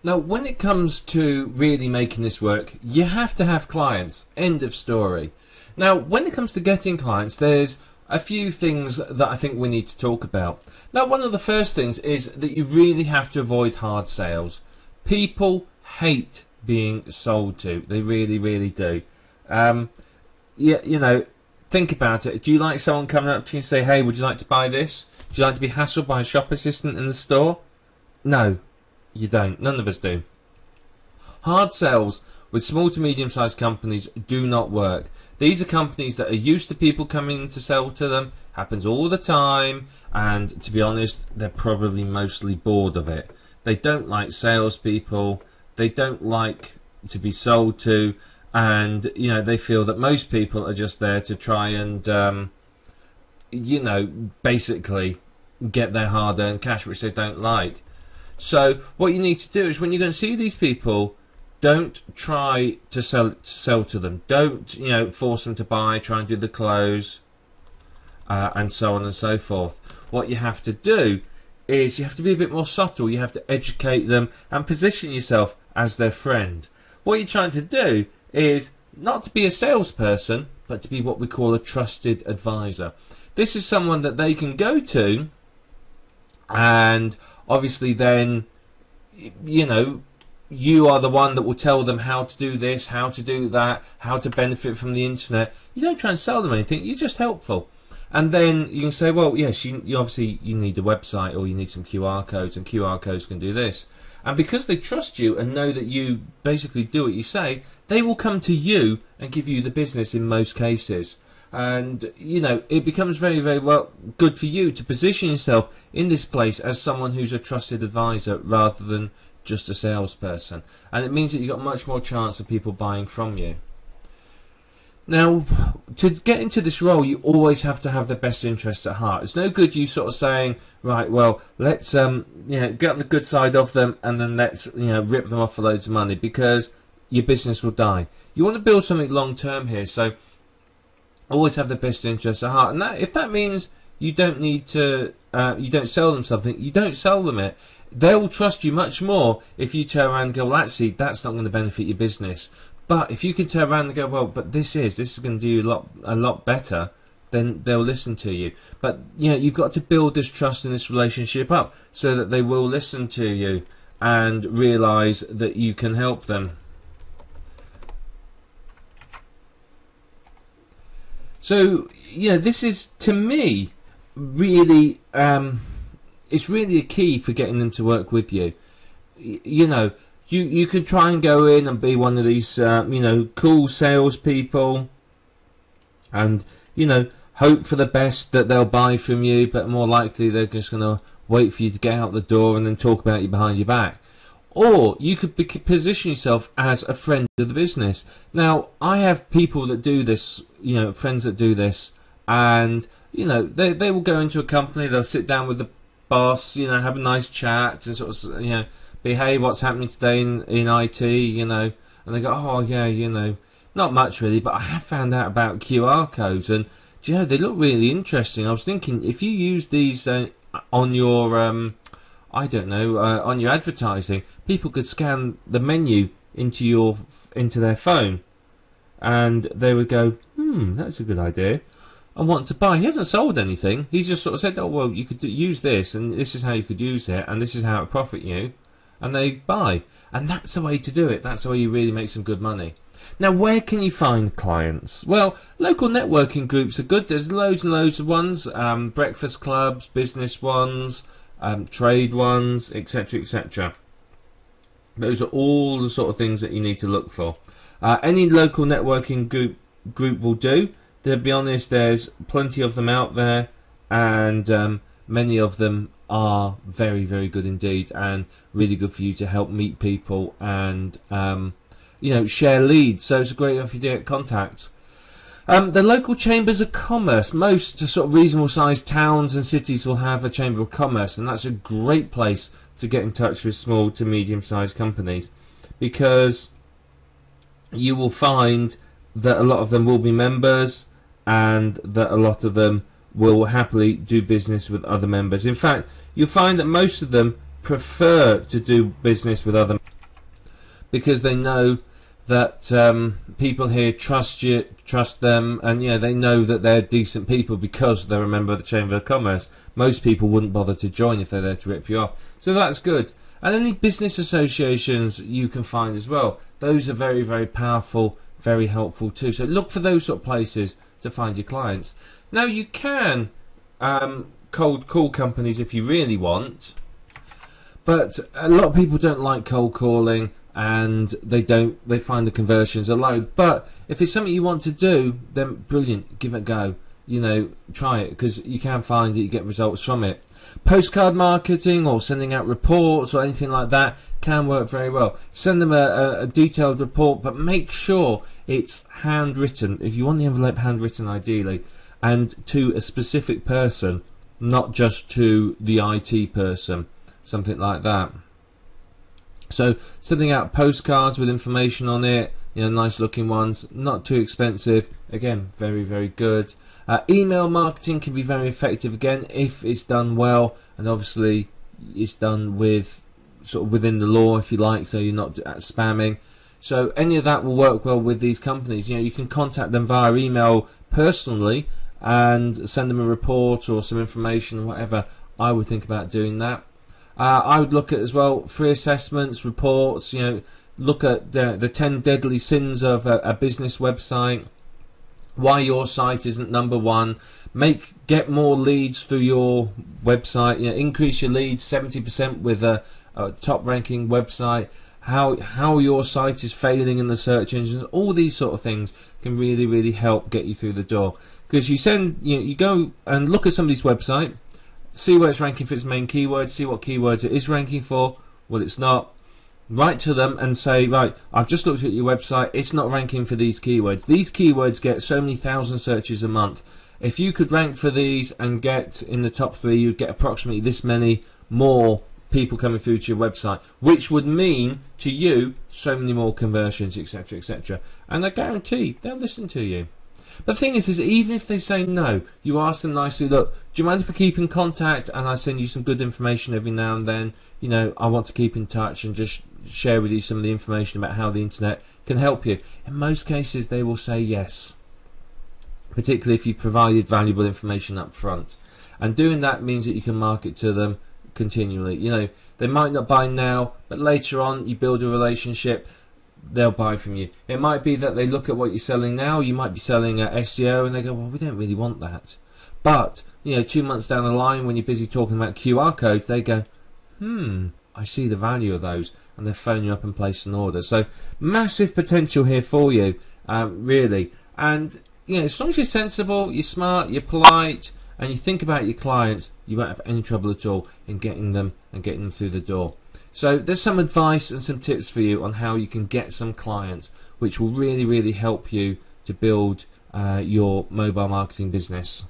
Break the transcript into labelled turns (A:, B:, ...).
A: Now, when it comes to really making this work, you have to have clients. End of story. Now, when it comes to getting clients, there's a few things that I think we need to talk about. Now, one of the first things is that you really have to avoid hard sales. People hate being sold to. They really, really do. You know, think about it. Do you like someone coming up to you and say, hey, would you like to buy this? Do you like to be hassled by a shop assistant in the store? No, you don't. None of us do. Hard sales with small to medium sized companies do not work. These are companies that are used to people coming in to sell to them. Happens all the time, and to be honest, they're probably mostly bored of it. They don't like salespeople. They don't like to be sold to, and you know, they feel that most people are just there to try and you know, basically get their hard-earned cash, which they don't like. So what you need to do is, when you're going to see these people, don't try to sell to them. Don't, you know, force them to buy. Try and do the close, and so on and so forth. What you have to do is you have to be a bit more subtle. You have to educate them and position yourself as their friend. What you're trying to do is not to be a salesperson, but to be what we call a trusted advisor. This is someone that they can go to, and obviously then, you know, you are the one that will tell them how to do this, how to do that, how to benefit from the internet. You don't try and sell them anything, you're just helpful. And then you can say, well, yes, you obviously you need a website, or you need some QR codes, and QR codes can do this. And because they trust you and know that you basically do what you say, they will come to you and give you the business in most cases. And you know, it becomes very, very well good for you to position yourself in this place as someone who's a trusted advisor rather than just a salesperson. And it means that you've got much more chance of people buying from you. Now, to get into this role, you always have to have their best interests at heart. It's no good you sort of saying, right, well, let's you know, get on the good side of them, and then let's, you know, rip them off for loads of money, because your business will die. You want to build something long term here, so always have their best interests at heart. And that, if that means you don't need to, you don't sell them something, you don't sell them it. They will trust you much more if you turn around and go, well, actually, that's not going to benefit your business. But if you can turn around and go, well, but this is going to do a lot better, then they'll listen to you. But you know, you've got to build this trust and this relationship up so that they will listen to you and realise that you can help them. So, you know, this is, to me, really, it's really a key for getting them to work with you. You know, you could try and go in and be one of these, you know, cool salespeople, and you know, hope for the best that they'll buy from you, but more likely they're just going to wait for you to get out the door and then talk about you behind your back. Or you could position yourself as a friend of the business. Now, I have people that do this, you know, friends that do this, and you know, they will go into a company, they'll sit down with the boss, you know, have a nice chat, and sort of, you know, be, hey, what's happening today in IT, you know, and they go, oh yeah, you know, not much really, but I have found out about QR codes, and do you know, they look really interesting. I was thinking, if you use these on your I don't know, on your advertising, people could scan the menu into their phone, and they would go, that's a good idea, and want to buy. He hasn't sold anything, he's just sort of said, oh well, you could use this, and this is how you could use it, and this is how it profit you, and they buy. And that's the way to do it. That's the way you really make some good money. Now, where can you find clients? Well, local networking groups are good. There's loads and loads of ones, breakfast clubs, business ones, trade ones, etc., etc. Those are all the sort of things that you need to look for. Any local networking group will do. To be honest, there's plenty of them out there, and many of them are very, very good indeed, and really good for you to help meet people and you know, share leads. So it's a great way to get contacts. The local chambers of commerce, most sort of reasonable sized towns and cities will have a chamber of commerce, and that's a great place to get in touch with small to medium sized companies, because you will find that a lot of them will be members, and that a lot of them will happily do business with other members. In fact, you'll find that most of them prefer to do business with other, because they know that people here trust you, trust them, and they know that they're decent people because they're a member of the Chamber of Commerce. Most people wouldn't bother to join if they're there to rip you off. So that's good. And any business associations you can find as well. Those are very, very powerful, very helpful too. So look for those sort of places to find your clients. Now you can cold call companies if you really want, but a lot of people don't like cold calling, and they find the conversions are low. But if it's something you want to do, then brilliant, give it a go. Try it, because you can find that you get results from it. Postcard marketing or sending out reports or anything like that can work very well. Send them a detailed report, but make sure it's handwritten. If you want the envelope handwritten, ideally, and to a specific person, not just to the IT person, something like that. So sending out postcards with information on it, nice looking ones, not too expensive, again, very, very good. Email marketing can be very effective, again, if it's done well, and obviously it's done with sort of within the law, if you like, so you're not spamming. So any of that will work well with these companies. You can contact them via email personally and send them a report or some information or whatever. I would think about doing that. I would look at as well free assessments, reports. Look at the 10 deadly sins of a business website. Why your site isn't #1. Get more leads through your website. Increase your leads 70% with a top ranking website. How your site is failing in the search engines. All these sort of things can really, really help get you through the door. Because you go and look at somebody's website, see where it's ranking for its main keywords, see what keywords it is ranking for. Well, it's not. Write to them and say, right, I've just looked at your website, it's not ranking for these keywords. These keywords get so many thousand searches a month. If you could rank for these and get in the top 3, you'd get approximately this many more people coming through to your website, which would mean to you so many more conversions, etc., etc. And I guarantee they'll listen to you. The thing is even if they say no, you ask them nicely, look, do you mind if I keep in contact and I send you some good information every now and then? I want to keep in touch and just share with you some of the information about how the internet can help you. In most cases they will say yes, particularly if you provided valuable information up front. And doing that means that you can market to them continually. They might not buy now, but later on you build a relationship, they'll buy from you. It might be that they look at what you're selling now. You might be selling SEO and they go, well, we don't really want that. But 2 months down the line, when you're busy talking about QR codes, they go, I see the value of those, and they phone you up and place an order. So massive potential here for you, really. And as long as you're sensible, you're smart, you're polite, and you think about your clients, you won't have any trouble at all in getting them through the door. So there's some advice and some tips for you on how you can get some clients, which will really, really help you to build your mobile marketing business.